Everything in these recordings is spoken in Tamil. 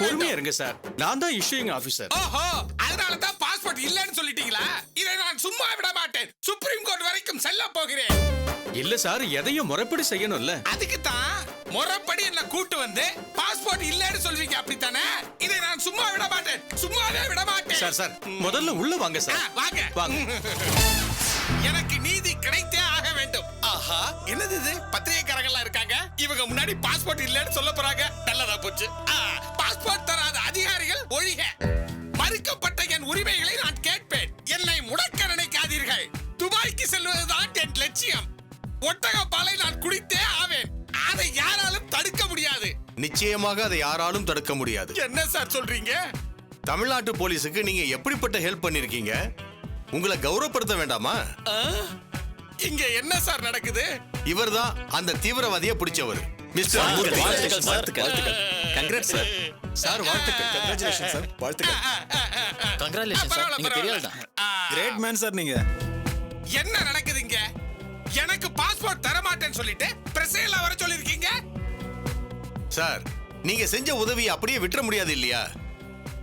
பொறுமையா இருங்க சார். நான் தான் இஷ்யூயிங் ஆபீசர். ஓஹோ, அதனால தான் பாஸ்போர்ட் இல்லன்னு சொல்லிட்டீங்களா? இதை நான் சும்மா விட மாட்டேன். சுப்ரீம் கோர்ட் வரைக்கும் செல்ல போகிறேன். இல்ல சார், எதையும் முறைப்படி செய்யணும்ல. அதுக்கு தான் முறைப்படி என்ன கூட்டு வந்து பாஸ்போர்ட் இல்லன்னு சொல்வீங்க, அப்படித்தானே? இதை நான் சும்மா விட மாட்டேன். சும்மாவே விட மாட்டேன். சார் முதல்ல உள்ள வாங்க சார். வாங்க வாங்க. எனக்கு நீதி கிடைத்தே ஆக வேண்டும். ஆஹா, என்னது இது? பத்திரிகைக்காரங்களா இருக்காங்க. இவங்க முன்னாடி பாஸ்போர்ட் இல்லன்னு சொல்ல போறாங்க. நல்லதா போச்சு. பாஸ்போர்ட் தராத அதிகாரிகள் ஒழிக. மறுக்கப்பட்ட என் உரிமைகளை நான் கேட்பேன். என்னை முடக்க நினைக்காதீர்கள். துபாய்க்கு செல்வதுதான் என் லட்சியம். ஒட்டக பாலை நான் குடித்தே ஆவேன். அதை யாராலும் தடுக்க முடியாது. நிச்சயமாக அதை யாராலும் தடுக்க முடியாது. என்ன சார் சொல்றீங்க? தமிழ்நாட்டு போலீஸுக்கு நீங்க எப்படிப்பட்ட ஹெல்ப் பண்ணிருக்கீங்க? உங்களை கௌரவப்படுத்த வேண்டாமா? இங்க என்ன சார் நடக்குது? இவர்தான் அந்த தீவிரவாதியை பிடிச்சவர், மிஸ்டர் மூர்த்தி. வாழ்த்துக்கள் சார். Congrats sir. சார் வாழ்த்துக்கள். Congratulation sir. வாழ்த்துக்கள். Congratulation sir. நீங்க பெரிய ஆள் தான். கிரேட் மேன் சார் நீங்க. என்ன நடக்குது இங்க? எனக்கு பாஸ்போர்ட் தர மாட்டேன்னு சொல்லிட்டு பிரஸ்ல வர சொல்லிருக்கீங்க. சார், நீங்க செஞ்ச உதவியை அப்படியே விட்டுற முடியாது இல்லையா?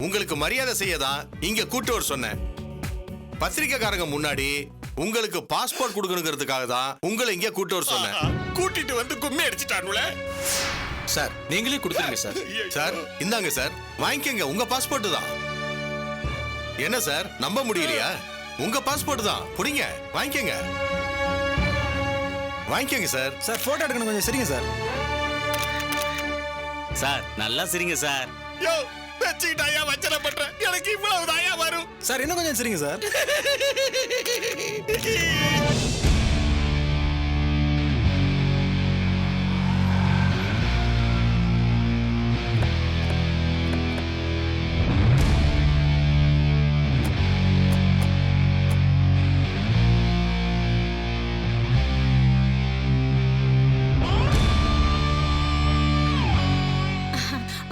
உங்களுக்கு மரியாதை செய்யதான் இங்க கூட்டு வர சொன்னேன். பத்திரிக்கைக்காரங்க முன்னாடி உங்களுக்கு பாஸ்போர்ட் கொடுக்கணுங்கிறதுக்காக தான் உங்களை இங்க கூட்டு வர சொன்னேன். கூட்டிட்டு வந்து கும்மி அடிச்சிட்டானுல. சார் நீங்களே கொடுத்துருங்க சார். சார் இந்தாங்க சார், வாங்கிக்கங்க. உங்க பாஸ்போர்ட் தான். என்ன சார் நம்ப முடியலையா? உங்க பாஸ்போர்ட் தான். புடிங்க, வாங்கிக்கங்க. வாங்கிக்கங்க சார். சார் போட்டோ எடுக்கணும், கொஞ்சம் சரிங்க சார். சார் நல்லா சரிங்க சார். யோ, வெச்சிட்டாயா வச்சன பண்ற. எனக்கு இவ்வளவு தாயா வரும். சார் இன்னும் கொஞ்சம் சரிங்க சார்.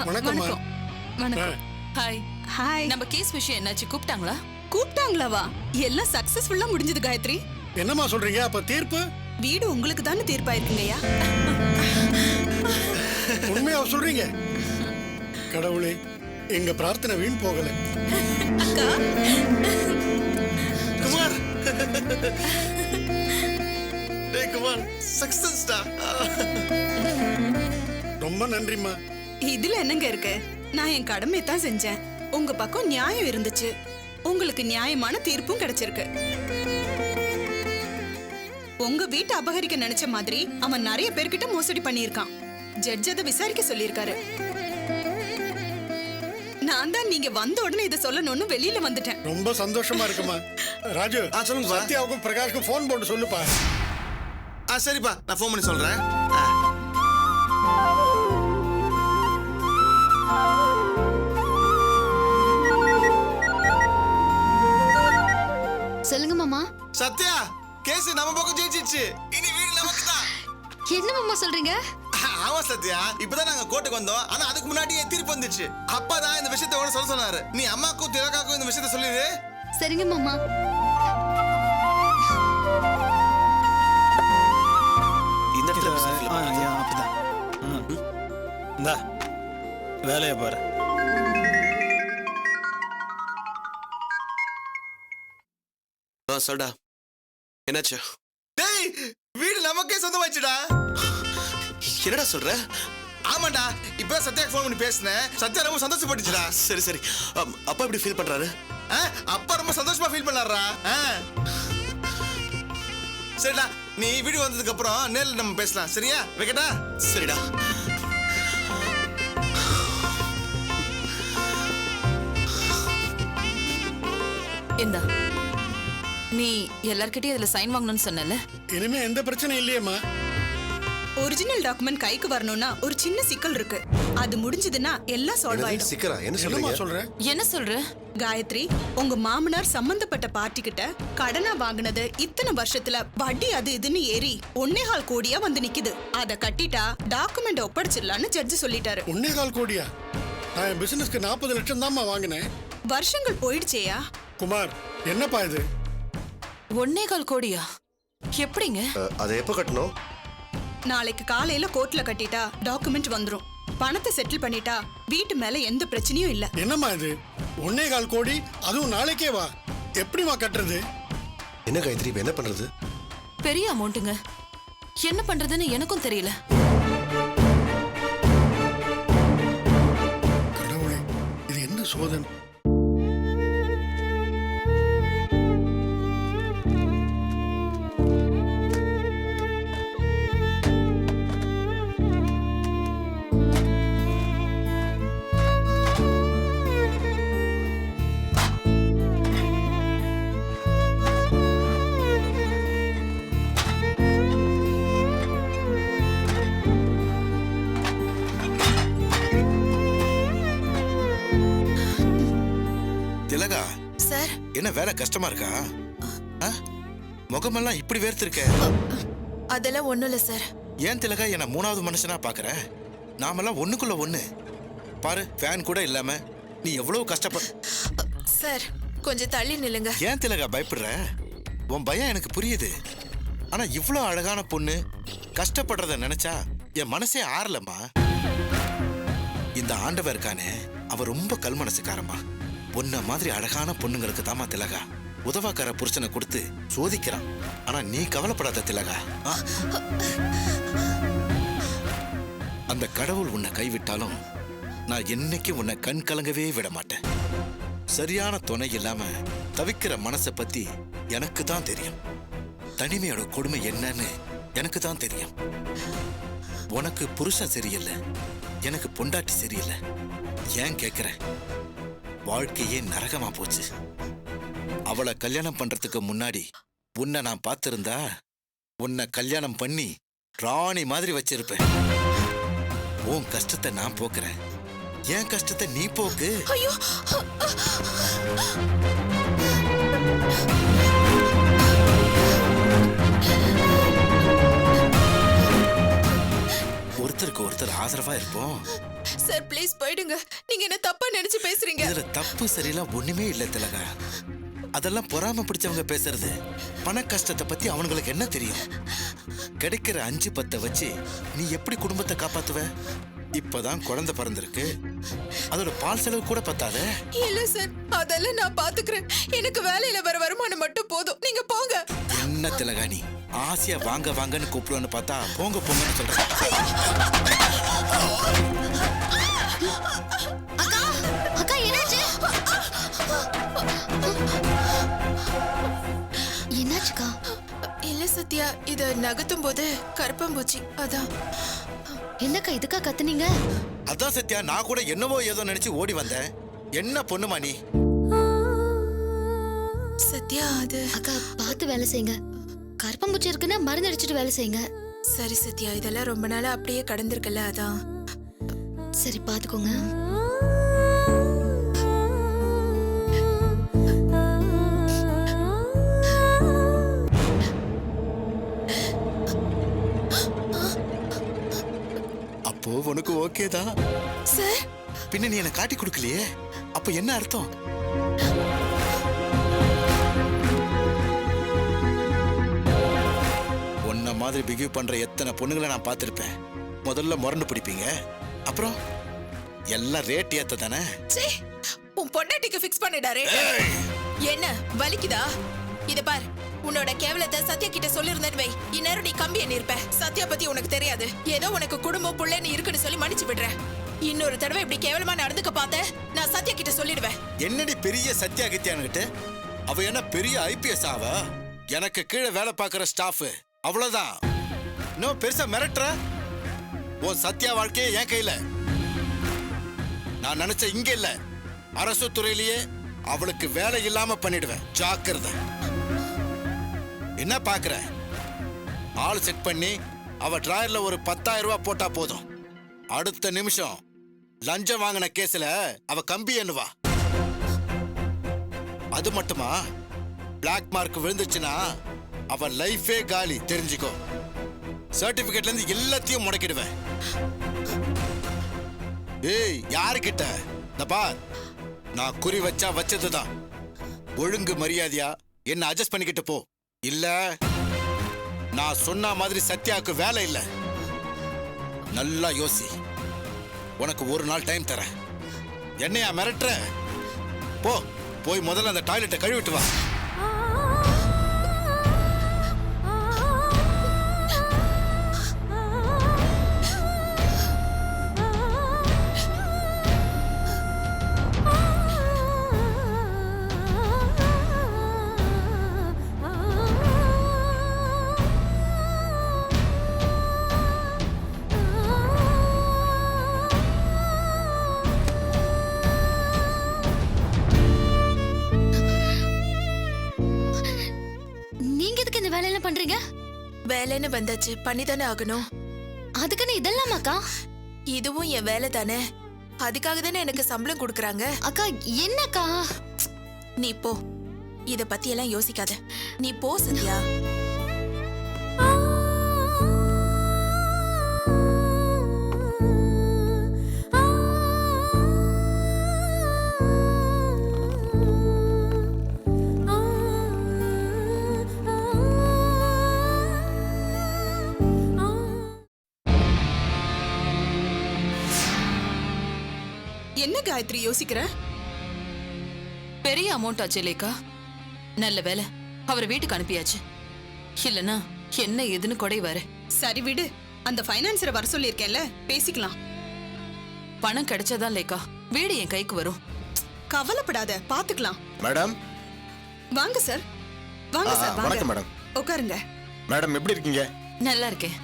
வணக்கம். வணக்கம். ஹாய். ஹாய். நம்ம கேஸ் விஷயம் என்னாச்சு? கூப்பிட்டாங்களா? கூப்பிட்டாங்களாவா? எல்லாம் சக்சஸ்ஃபுல்லா முடிஞ்சது காயத்ரி. என்னம்மா சொல்றீங்க? அப்ப தீர்ப்பு? வீடு உங்களுக்கு தானே தீர்ப்பாயிருக்குங்கய்யா. உண்மையா சொல்றீங்க? கடவுளே, எங்க பிரார்த்தனை வீண் போகல. அக்கா. குமார், டேய் குமார், சக்சஸ் டா. ரொம்ப நன்றிம்மா. இதுல என்னங்க இருக்கு? நான் என் கடமை தான் செஞ்சேன். உங்க பக்கம் நியாயம் இருந்துச்சு. உங்களுக்கு நியாயமான தீர்ப்பும் கிடைச்சிருக்கு. உங்க வீட்டை அபகரிக்க நினைச்ச மாதிரி அவன் நிறைய பேர்கிட்ட மோசடி பண்ணியிருக்கான். ஜட்ஜ் அதை விசாரிக்க சொல்லியிருக்காரு. நான் தான் நீங்க வந்த உடனே இதை சொல்லணும்னு வெளியில வந்துட்டேன். ரொம்ப சந்தோஷமா இருக்குமா. ராஜு, சொல்லுங்க. சத்யாவுக்கும் பிரகாஷ்க்கும் போன் போட்டு சொல்லுப்பா. சரிப்பா, நான் ஃபோன் பண்ணி சொல்றேன். சொல்லுங்க மாமா. சத்யா, கேஸ் நம்ம பக்கம் ஜெயிச்சிச்சு. இனி வீடு நமக்கு தான். என்ன மாமா சொல்றீங்க? ஆமா சத்யா, இப்பதான் நாங்க கோர்ட்டுக்கு வந்தோம். ஆனா அதுக்கு முன்னாடியே தீர்ப்பு வந்துச்சு. அப்பதான் இந்த விஷயத்தை உடனே சொல்ல சொன்னாரு. நீ அம்மாக்கும் திலகாக்கும் இந்த விஷயத்தை சொல்லிடு. சரிங்க மாமா. இந்த அப்படிதான். இந்தா வேலையை பாரு. சொல்டா, என்னாச்சு? டேய், வீடு நமக்கே சொந்தமாச்சுடா. என்னடா சொல்ற? ஆமாண்டா, இப்ப சத்யாக்கு ஃபோன் பண்ணி பேசினேன். சத்யா ரொம்ப சந்தோஷப்பட்டுச்சுடா. சரி சரி. அப்பா எப்படி ஃபீல் பண்றாரு? அப்பா ரொம்ப சந்தோஷமா ஃபீல் பண்ணாருடா. சரிடா, நீ வீடு வந்ததுக்கு அப்புறம் நேர்ல நம்ம பேசலாம். சரியா? வைக்கட்டா? சரிடா. இந்தா, நீ எல்லார்கிட்டயும் இதுல சைன் வாங்கணும்னு சொன்னல. இனிமே எந்த பிரச்சனையும் இல்லையேம்மா. ஒரிஜினல் டாக்குமெண்ட் கைக்கு வரணும்னா ஒரு சின்ன சிக்கல் இருக்கு. அது முடிஞ்சதுன்னா எல்லாம் சால்வ் ஆயிடும். சிக்கரா? என்னம்மா சொல்ற? என்ன சொல்ற? காயத்ரி, உங்க மாமனார் சம்பந்தப்பட்ட பார்ட்டி கிட்ட கடனா வாங்கினது இத்தனை வருஷத்துல வட்டி அது இதுன்னு ஏறி 1.25 கோடியா வந்து நிக்குது. அத கட்டிட்டா டாக்குமெண்ட் ஒப்படைச்சிடலான்னு ஜட்ஜ் சொல்லிட்டாரு. 1.25 கோடியா? நான் என் பிசினஸ்க்கு 40 லட்சம் தான்மா வாங்கினேன். வருஷங்கள் போயிடுச்சேயா. குமார், என்னப்பா இது? 1.25 கோடியா? எப்படிங்க? அதை எப்ப கட்டணும்? நாளைக்கு காலையில கோர்ட்ல கட்டிட்டா டாக்குமெண்ட் வந்துரும். பணத்தை செட்டில் பண்ணிட்டா வீட்டு மேல எந்த பிரச்சனையும் இல்ல. என்னம்மா இது 1.25 கோடி, அதுவும் நாளைக்கே வா? எப்படிமா கட்டுறது? என்ன காயத்ரி இப்ப என்ன பண்றது? பெரிய அமௌண்ட்டுங்க. என்ன பண்றதுன்னு எனக்கும் தெரியல. கடவுளே, இது என்ன சோதனை? திலகா, சார், என்ன வேலை கஷ்டமா இருக்கா? முகமெல்லாம் இப்படி வேர்த்திருக்க. அதெல்லாம் ஒண்ணும் இல்ல சார். ஏன் திலகா என்ன மூணாவது மனுஷனா பாக்குற? நாமெல்லாம் ஒண்ணுக்குள்ள ஒண்ணு. பாரு, ஃபேன் கூட இல்லாம நீ எவ்வளவு கஷ்டப்பட. சார், கொஞ்சம் தள்ளி நில்லுங்க. ஏன் திலகா பயப்படுற? உன் பயம் எனக்கு புரியுது. ஆனா இவ்வளவு அழகான பொண்ணு கஷ்டப்படுறத நினைச்சா என் மனசே ஆறலம்மா. இந்த ஆண்டவர் இருக்கானே, அவ ரொம்ப கல் மனசுக்காரம்மா. பொண்ண மாதிரி அழகான பொண்ணுங்களுக்கு தாமா திலகா உதவாக்கார புருஷனை கொடுத்து சோதிக்கிறான். ஆனா நீ கவலைப்படாத திலகா. அந்த கடவுள் உன்னை கைவிட்டாலும் நான் என்னைக்கு உன்னை கண் கலங்கவே விட மாட்டேன். சரியான துணை இல்லாம தவிக்கிற மனசை பத்தி எனக்கு தான் தெரியும். தனிமையோட கொடுமை என்னன்னு எனக்கு தான் தெரியும். உனக்கு புருஷன் சரியில்லை, எனக்கு பொண்டாட்டி சரியில்லை. ஏன் கேக்குற? வாழ்க்கையே நரகமா போச்சு. அவளை கல்யாணம் பண்றதுக்கு முன்னாடி உன்னை நான் பார்த்திருந்தா உன்னை கல்யாணம் பண்ணி ராணி மாதிரி வச்சிருப்பேன். உன் கஷ்டத்தை நான் போக்குறேன், என் கஷ்டத்தை நீ போக்கு. ஐயோ, ஒருத்தருக்கு ஒருத்தர் ஆதரவா இருப்போம். சார் ப்ளீஸ் போயிடுங்க. நீங்க என்ன தப்பா நினைச்சு பேசுறீங்க. இதுல தப்பு சரியெல்லாம் ஒண்ணுமே இல்ல திலகா. அதெல்லாம் பொறாம பிடிச்சவங்க பேசுறது. பண கஷ்டத்தை பத்தி அவங்களுக்கு என்ன தெரியும்? கிடைக்கிற 5-10 வச்சு நீ எப்படி குடும்பத்தை காப்பாத்துவ? இப்பதான் குழந்தை பிறந்திருக்கு, அதோட பால் செலவு கூட பத்தாத. இல்ல சார், அதெல்லாம் நான் பாத்துக்கிறேன். எனக்கு வேலையில வர வருமானம் மட்டும் போதும். நீங்க போங்க. என்ன திலகா நீ ஆசையா வாங்க வாங்கன்னு கூப்பிடுவான்னு பார்த்தா போங்க போங்கன்னு சொல்ற. அக்கா என்னாச்சு? என்னாச்சுக்கா? இல்ல சத்யா, இத நகர்த்தும் போது கருப்பம்பூச்சி, அதான். என்னக்கா இதுக்கா கத்துனீங்க? அதான் சத்யா, நான் கூட என்னவோ ஏதோ நினைச்சு ஓடி வந்தேன். என்ன பொண்ணுமா நீ? சத்யா, அது அக்கா பார்த்து வேலை செய்யுங்க. கருப்பம்பூச்சி இருக்குன்னா மருந்து அடிச்சிட்டு வேலை செய்யுங்க. சரி சத்யா, இதெல்லாம் ரொம்ப நாளா அப்படியே கடந்திருக்குல்ல, அதான். சரி பாத்துக்கோங்க. அப்போ உனக்கு ஓகே தான் சார். பின்ன நீ என்ன காட்டி கொடுக்கலையே, அப்ப என்ன அர்த்தம்? உன்ன மாதிரி பிஹேவ் பண்ற எத்தனை பொண்ணுங்களை நான் பார்த்திருப்பேன். முதல்ல முரண்டு பிடிப்பீங்க, அப்புறம் எல்லாம் ரேட் ஏத்த தானே. சே, உன் பொண்டாட்டிக்கு ஃபிக்ஸ் பண்ணிடாரே. என்ன வலிக்குதா? இத பார், உன்னோட கேவலத்தை சத்யா கிட்ட சொல்லிருந்தேன்னு வை, இந்நேரம் நீ கம்பி எண்ணிருப்ப. சத்யா பத்தி உனக்கு தெரியாது. ஏதோ உனக்கு குடும்பம் புள்ளன்னு இருக்குன்னு சொல்லி மன்னிச்சு விடுறேன். இன்னொரு தடவை இப்படி கேவலமா நடந்துக்க பார்த்த நான் சத்யா கிட்ட சொல்லிடுவேன். என்னடி பெரிய சத்யா கித்தியானுகிட்ட? அவ என்ன பெரிய ஐபிஎஸ் ஆவ? எனக்கு கீழே வேலை பார்க்கிற ஸ்டாஃப், அவ்வளவுதான். இன்னும் பெருசா மிரட்டுற? உன் சத்யா வாழ்க்கையே என் கையில. நான் நினைச்ச இங்க இல்ல, அரசு துறையிலேயே அவளுக்கு வேலை இல்லாம பண்ணிடுவேன். ஜாக்கிரதை. என்ன பாக்குற? ஆள் செட் பண்ணி அவ டிராயர்ல ஒரு 10,000 ரூபாய் போட்டா போதும். அடுத்த நிமிஷம் லஞ்சம் வாங்கின கேஸ்ல அவ கம்பி எண்ணுவா. அது மட்டுமா, பிளாக் மார்க் விழுந்துச்சுன்னா அவ லைஃபே காலி, தெரிஞ்சுக்கோ. சர்டிபிகேட்ல இருந்து எல்லாத்தையும் முடக்கிடுவேன். ஏய், யாருக்கிட்ட? பார், நான் குறி வச்சா வச்சதுதான். ஒழுங்கு மரியாதையா என்ன அட்ஜஸ்ட் பண்ணிக்கிட்டு போ. இல்ல நான் சொன்ன மாதிரி சத்யாவுக்கு வேலை இல்ல. நல்லா யோசி. உனக்கு ஒரு நாள் டைம் தரேன். என்னையா மிரட்டுற? போ, போய் முதல்ல அந்த டாய்லெட்டை கழுவிட்டு வா. நீங்க எதுக்கு இந்த வேலையெல்லாம் பண்றீங்க? வேலைன்னு வந்தாச்சு, பண்ணிதானே ஆகணும். அதுக்குன்னு இதெல்லாமாக்கா? இதுவும் என் வேலை தானே, அதுக்காக தானே எனக்கு சம்பளம் கொடுக்கறாங்க. அக்கா என்னக்கா? நீ போ, இத பத்தி எல்லாம் யோசிக்காத. நீ போ சத்யா. என்ன காயத்ரி யோசிக்கிற? பெரிய அமௌண்ட் ஆச்சு லேக்கா. நல்ல வேலை அவரை வீட்டுக்கு அனுப்பியாச்சு. இல்லனா என்ன ஏதுன்னு கொடைவாரு. சரி விடு, அந்த ஃபைனான்சரை வர சொல்லியிருக்கேன்ல, பேசிக்கலாம். பணம் கிடைச்சாதான் லேக்கா வீடு என் கைக்கு வரும். கவலைப்படாத, பாத்துக்கலாம். மேடம் வாங்க சார். வாங்க சார், வாங்க. வணக்கம் மேடம். உட்காருங்க. மேடம் எப்படி இருக்கீங்க? நல்லா இருக்கேன்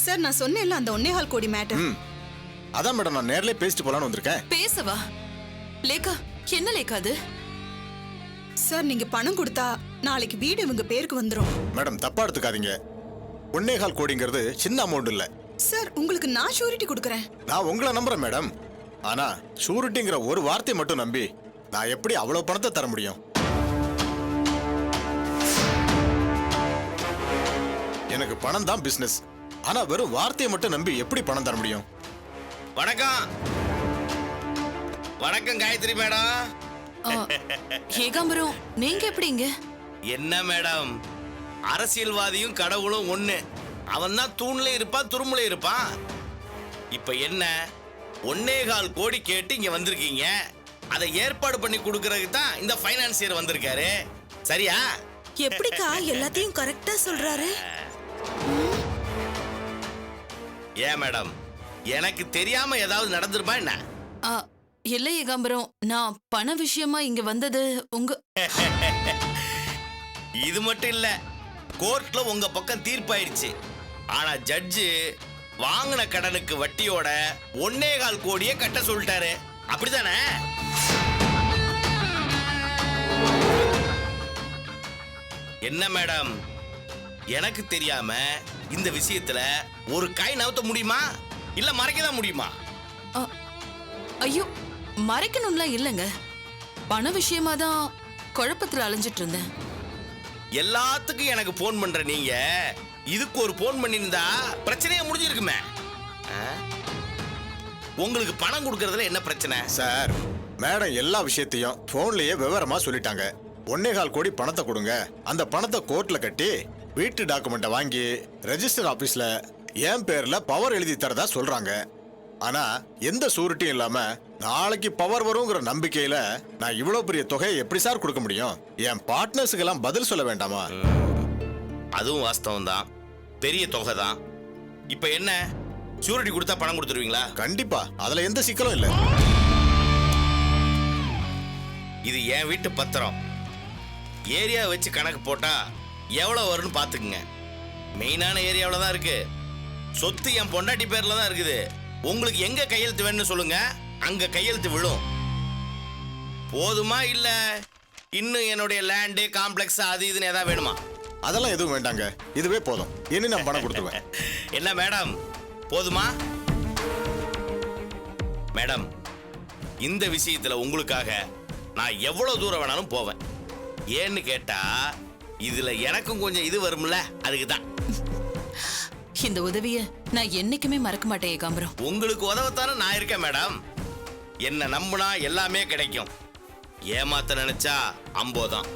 சார். நான் சொன்னேன்ல அந்த 1.25 கோடி மேட்டர். அதான் மேடம், நான் நேர்ல பேசிட்டு போலான்னு வந்திருக்கேன். பேசவா? லேக்கா என்ன லேக்கா அது? சார் நீங்க பணம் கொடுத்தா நாளைக்கு வீடு இவங்க பேருக்கு வந்துரும். மேடம் தப்பா எடுத்துக்காதீங்க. 1.25 கோடிங்கிறது சின்ன அமௌண்ட் இல்ல. சார் உங்களுக்கு நான் ஷூரிட்டி கொடுக்கறேன். நான் உங்களை நம்புறேன் மேடம். ஆனா ஷூரிட்டிங்கிற ஒரு வார்த்தை மட்டும் நம்பி நான் எப்படி அவ்வளவு பணத்தை தர முடியும்? எனக்கு பணம் தான் பிசினஸ். ஆனா வெறும் வார்த்தையை மட்டும் நம்பி எப்படி பணம் தர முடியும்? வணக்கம். வணக்கம் காயத்ரி மேடம். ஏகாம்பரம், நீங்க எப்படிங்க? என்ன மேடம், அரசியல்வாதியும் கடவுளும் ஒண்ணு. அவன் தான் தூண்ல இருப்பான், துருமுல இருப்பான். இப்ப என்ன 1.25 கோடி கேட்டு இங்க வந்திருக்கீங்க. அதை ஏற்பாடு பண்ணி கொடுக்கறதுக்கு தான் இந்த ஃபைனான்சியர் வந்திருக்காரு. சரியா? எப்படிக்கா எல்லாத்தையும் கரெக்டா சொல்றாரு? ஏன் மேடம், எனக்கு தெரியாம ஏதாவது நடந்துருமா என்ன? இல்ல ஏகாம்பரம், நான் பண விஷயமா இங்க வந்தது உங்க இது மட்டும் இல்ல, கோர்ட்ல உங்க பக்கம் தீர்ப்பாயிருச்சு. ஆனா ஜட்ஜு வாங்கின கடனுக்கு வட்டியோட 1.25 கோடியை கட்ட சொல்லிட்டாரு. அப்படிதானே? என்ன மேடம், எனக்கு தெரியாம இந்த விஷயத்துல ஒரு கை நவுத்த முடியுமா, இல்ல மறைக்கதான் முடியுமா? ஐயோ, மறைக்கணும்லாம் இல்லைங்க. பண விஷயமா தான் குழப்பத்துல அலைஞ்சிட்டு இருந்தேன். எல்லாத்துக்கும் எனக்கு போன் பண்ற நீங்க இதுக்கு ஒரு போன் பண்ணியிருந்தா பிரச்சனையே முடிஞ்சிருக்குமே. உங்களுக்கு பணம் கொடுக்கறதுல என்ன பிரச்சனை? சார், மேடம் எல்லா விஷயத்தையும் போன்லயே விவரமா சொல்லிட்டாங்க. 1.25 கோடி பணத்தை கொடுங்க, அந்த பணத்தை கோர்ட்ல கட்டி வீட்டு டாக்குமெண்ட்டை வாங்கி ரெஜிஸ்டர் ஆபீஸ்ல என் பேர்ல பவர் எழுதி தரதா சொல்றாங்க. ஆனா எந்த சூரிட்டியும் இல்லாம நாளைக்கு பவர் வருங்கிற நம்பிக்கையில நான் இவ்வளவு பெரிய தொகையை எப்படி சார் கொடுக்க முடியும்? என் பார்ட்னர்ஸுக்கு எல்லாம் பதில் சொல்ல வேண்டாமா? அதுவும் வாஸ்தவம் தான், பெரிய தொகை தான். இப்ப என்ன, சூரிட்டி கொடுத்தா பணம் கொடுத்துருவீங்களா? கண்டிப்பா, அதுல எந்த சிக்கலும் இல்ல. இது என் வீட்டு பத்திரம். ஏரியா வச்சு கணக்கு போட்டா எவ்வளவு வரும்னு பாத்துக்குங்க. மெயினான ஏரியாவில் தான் இருக்கு. சொத்து என் பொண்டாட்டி பேர்ல தான் இருக்குது. உங்களுக்கு எங்க கையெழுத்து வேணும்னு சொல்லுங்க, அங்க கையெழுத்து விழும். போதுமா இல்ல இன்னும் என்னுடைய லேண்டு காம்ப்ளெக்ஸ் அது இதுன்னு ஏதாவது வேணுமா? அதெல்லாம் எதுவும் வேண்டாங்க, இதுவே போதும். இனி நான் பணம் கொடுத்துருவேன். என்ன மேடம், போதுமா? மேடம், இந்த விஷயத்துல உங்களுக்காக நான் எவ்வளவு தூரம் வேணாலும் போவேன். ஏன்னு கேட்டா இதுல எனக்கும் கொஞ்சம் இது வரும்ல, அதுக்குதான். இந்த உதவிய நான் என்னைக்குமே மறக்க மாட்டேன் ஏகாம்பரம். உங்களுக்கு உதவத்தானே நான் இருக்கேன் மேடம். என்ன நம்புனா எல்லாமே கிடைக்கும். ஏமாத்த நினைச்சா அம்போதான்.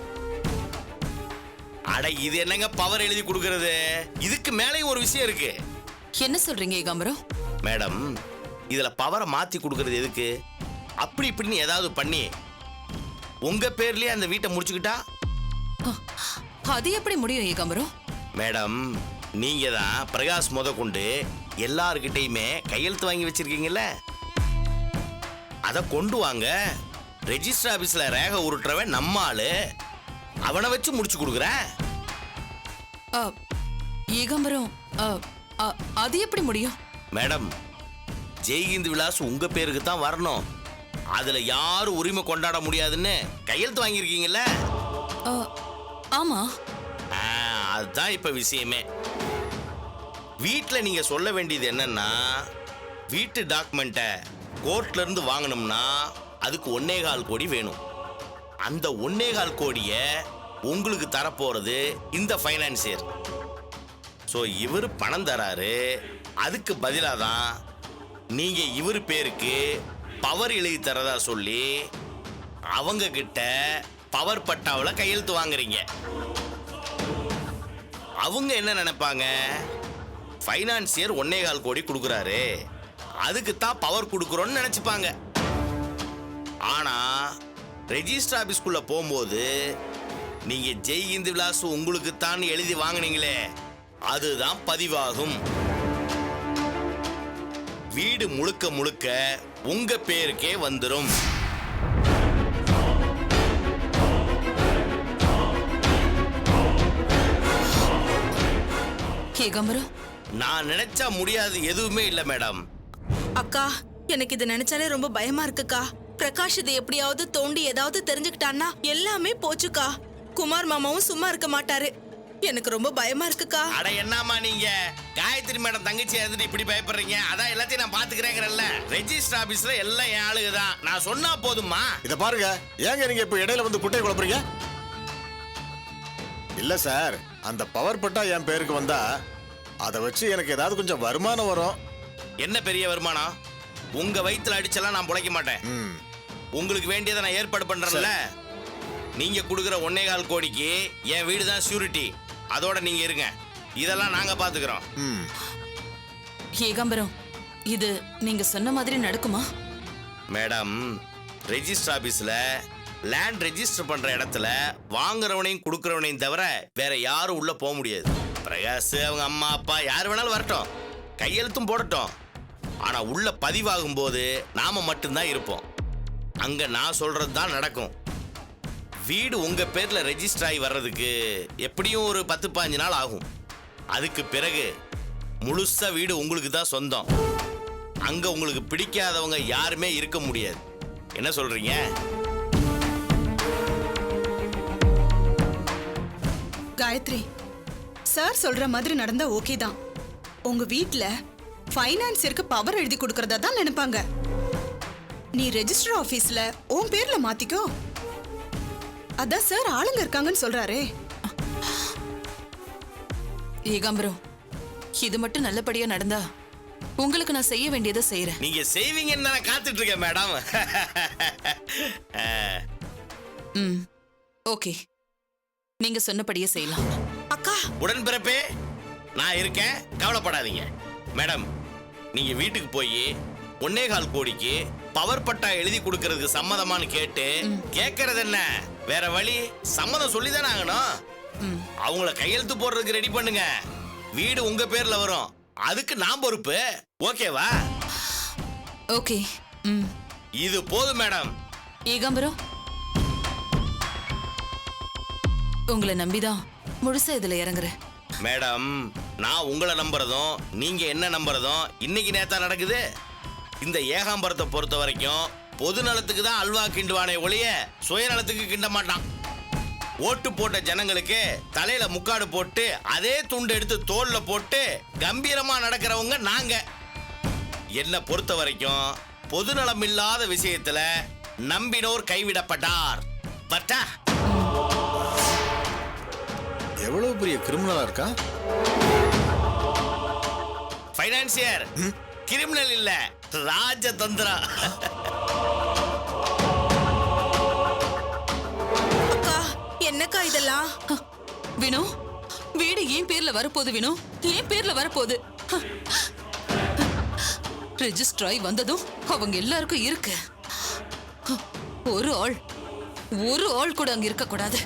அட இது என்னங்க பவர் எழுதி கொடுக்கறது, இதுக்கு மேலேயும் ஒரு விஷயம் இருக்கு. என்ன சொல்றீங்க ஏகாம்பரம்? மேடம், இதுல பவரை மாத்தி கொடுக்கறது எதுக்கு? அப்படி இப்படின்னு ஏதாவது பண்ணி உங்க பேர்லயே அந்த வீட்டை முடிச்சுக்கிட்டா? அது எப்படி முடியும் ஏகாம்பரம்? மேடம், நீங்க தான் பிரகாஷ் முத கொண்டு எல்லார்கிட்டையுமே கையெழுத்து வாங்கி வச்சிருக்கீங்கல்ல, அத கொண்டு வாங்க. ரெஜிஸ்டர் ஆபீஸ்ல ரேக உருட்டுறவன் நம்ம ஆளு, அவனை வச்சு முடிச்சு கொடுக்குறேன். ஏகாம்பரம், அது எப்படி முடியும்? மேடம், ஜெய்ஹிந்த் விலாஸ் உங்க பேருக்கு தான் வரணும். அதுல யாரும் உரிமை கொண்டாட முடியாதுன்னு கையெழுத்து வாங்கியிருக்கீங்கல்ல? ஆமா. அதுதான் இப்ப விஷயமே. வீட்டுல நீங்க சொல்ல வேண்டியது என்னன்னா, வீட்டு டாக்குமெண்ட்டை கோர்ட்ல இருந்து வாங்கணும்னா அதுக்கு 1.25 கோடி வேணும். அந்த 1.25 கோடிய உங்களுக்கு தரப்போறது இந்த ஃபைனான்சியர். ஸோ இவர் பணம் தராரு, அதுக்கு பதிலாக தான் நீங்க இவர் பேருக்கு பவர் எழுதி தரதா சொல்லி அவங்க கிட்ட பவர் பட்டாவில் கையெழுத்து வாங்குறீங்க. அவங்க என்ன நினைப்பாங்க? ஃபைனான்சியர் 1.25 கோடி கொடுக்குறாரு, அதுக்கு தான் பவர் கொடுக்குறோன்னு நினைச்சுப்பாங்க. ஆனா ரெஜிஸ்டர் ஆபீஸ்க்குள்ள போகும்போது நீங்க ஜெய்ஹிந்த் விலாஸ் உங்களுக்கு தான் எழுதி வாங்குனீங்களே, அதுதான் பதிவாகும். வீடு முழுக்க முழுக்க உங்க பேருக்கே வந்துடும். ஏகாம்பரம், நான் நினைச்சா முடியாது எதுவுமே இல்ல மேடம். அக்கா, எனக்கு இது நினைச்சாலே ரொம்ப பயமா இருக்குக்கா. பிரகாஷ் இதை எப்படியாவது தோண்டி ஏதாவது தெரிஞ்சுக்கிட்டான்னா எல்லாமே போச்சுக்கா. குமார் மாமாவும் சும்மா இருக்க மாட்டாரு. எனக்கு ரொம்ப பயமா இருக்குக்கா. அட என்னம்மா நீங்க, காயத்ரி மேடம் தங்கச்சி எதுக்கு இப்படி பயப்படுறீங்க? அதான் எல்லாத்தையும் நான் பாத்துக்கிறேங்கிறல்ல. ரெஜிஸ்டர் ஆபீஸ்ல எல்லாம் என் ஆளுங்க தான், நான் சொன்னா போதுமா? இத பாருங்க, ஏங்க நீங்க இப்ப இடையில வந்து குட்டையை குழப்புறீங்க? இல்ல சார், அந்த பவர் பட்டா என் பேருக்கு வந்தா அதை வச்சு எனக்கு ஏதாவது கொஞ்சம் வருமானம் வரும். என்ன பெரிய வருமானம்? உங்க வயித்துல அடிச்செல்லாம் நான் புழைக்க மாட்டேன். உங்களுக்கு வேண்டியதை நான் ஏற்பாடு பண்றேன்ல. நீங்க கொடுக்குற 1.25 கோடிக்கு என் வீடு தான் சியூரிட்டி. அதோட நீங்க இருங்க, இதெல்லாம் நாங்க பாத்துக்கிறோம். ஏகாம்பரம், இது நீங்க சொன்ன மாதிரி நடக்குமா? மேடம், ரெஜிஸ்டர் ஆபீஸ்ல லேண்ட் ரெஜிஸ்டர் பண்ற இடத்துல வாங்குறவனையும் கொடுக்கறவனையும் தவிர வேற யாரும் உள்ள போக முடியாது. பிரகாஷ், அவங்க அம்மா அப்பா யார் வேணாலும் வரட்டும், கையெழுத்தும் போடட்டும். ஆனா உள்ள பதிவாகும் போது நாம மட்டும்தான் இருப்போம். அங்க நான் சொல்றது தான் நடக்கும். வீடு உங்க பேர்ல ரெஜிஸ்டர் ஆகி வர்றதுக்கு எப்படியும் ஒரு 10-15 நாள் ஆகும். அதுக்கு பிறகு முழுசா வீடு உங்களுக்கு தான் சொந்தம். அங்க உங்களுக்கு பிடிக்காதவங்க யாருமே இருக்க முடியாது. என்ன சொல்றீங்க? காயத்ரி, சார் சொல்ற மாதிரி நடந்தா ஓகே தான். உங்க வீட்ல ஃபைனான்சியருக்கு பவர் எழுதி கொடுக்கறதா தான் நினைப்பாங்க. நீ ரெஜிஸ்டர் ஆபீஸ்ல உன் பேர்ல மாத்திக்கோ. அதான் சார் ஆளுங்க இருக்காங்கன்னு சொல்றாரே. ஏகாம்பரம், இது மட்டும் நல்லபடியா நடந்தா உங்களுக்கு நான் செய்ய வேண்டியதை செய்யறேன். நீங்க செய்வீங்கன்னு நான் காத்துட்டு இருக்கேன் மேடம். ஓகே, நீங்க சொன்னபடியே செய்யலாம். அக்கா, உடன்பிறப்பே நான் இருக்கேன், கவலைப்படாதீங்க. மேடம், நீங்க வீட்டுக்கு போய் 1.25 கோடிக்கு பவர் பட்டா எழுதி கொடுக்கறதுக்கு சம்மதமானு கேட்டு, கேட்கறது என்ன வேற வழி? சம்மதம் சொல்லிதானே ஆகணும். அவங்கள கையெழுத்து போடுறதுக்கு ரெடி பண்ணுங்க. வீடு உங்க பேர்ல வரும், அதுக்கு நான் பொறுப்பு. ஓகேவா? ஓகே. இது போதும் மேடம். ஏகாம்பரம், உங்களை நம்பிதான் முழுசா இதுல இறங்குறேன். மேடம், நான் உங்களை நம்புறதும் நீங்க என்ன நம்புறதும் இன்னைக்கு நேத்தா நடக்குது. இந்த ஏகாம்பரத்தை பொறுத்த வரைக்கும் பொது நலத்துக்கு தான் அல்வா கிண்டுவானே ஒழிய சுயநலத்துக்கு கிண்ட மாட்டான். ஓட்டு போட்ட ஜனங்களுக்கு தலையில முக்காடு போட்டு அதே துண்டு எடுத்து தோல்ல போட்டு கம்பீரமா நடக்கிறவங்க நாங்க. என்ன பொறுத்த வரைக்கும் பொதுநலம் இல்லாத விஷயத்துல நம்பினோர் கைவிடப்பட்டார். பட்டா எவ்வளவு பெரிய கிரிமினலா இருக்கா? ஃபைனான்சியர் கிரிமினல் இல்ல, ராஜதந்திரா. அக்கா, என்னக்கா இதெல்லாம்? வினு, வீடு ஏன் பேர்ல வரப்போகுது? வினு, ஏன் பேர்ல வரப்போகுது? ரெஜிஸ்டர் ஆகி வந்ததும் அவங்க எல்லாருக்கும் இருக்கு. ஒரு ஆள் கூட அங்க இருக்க கூடாது.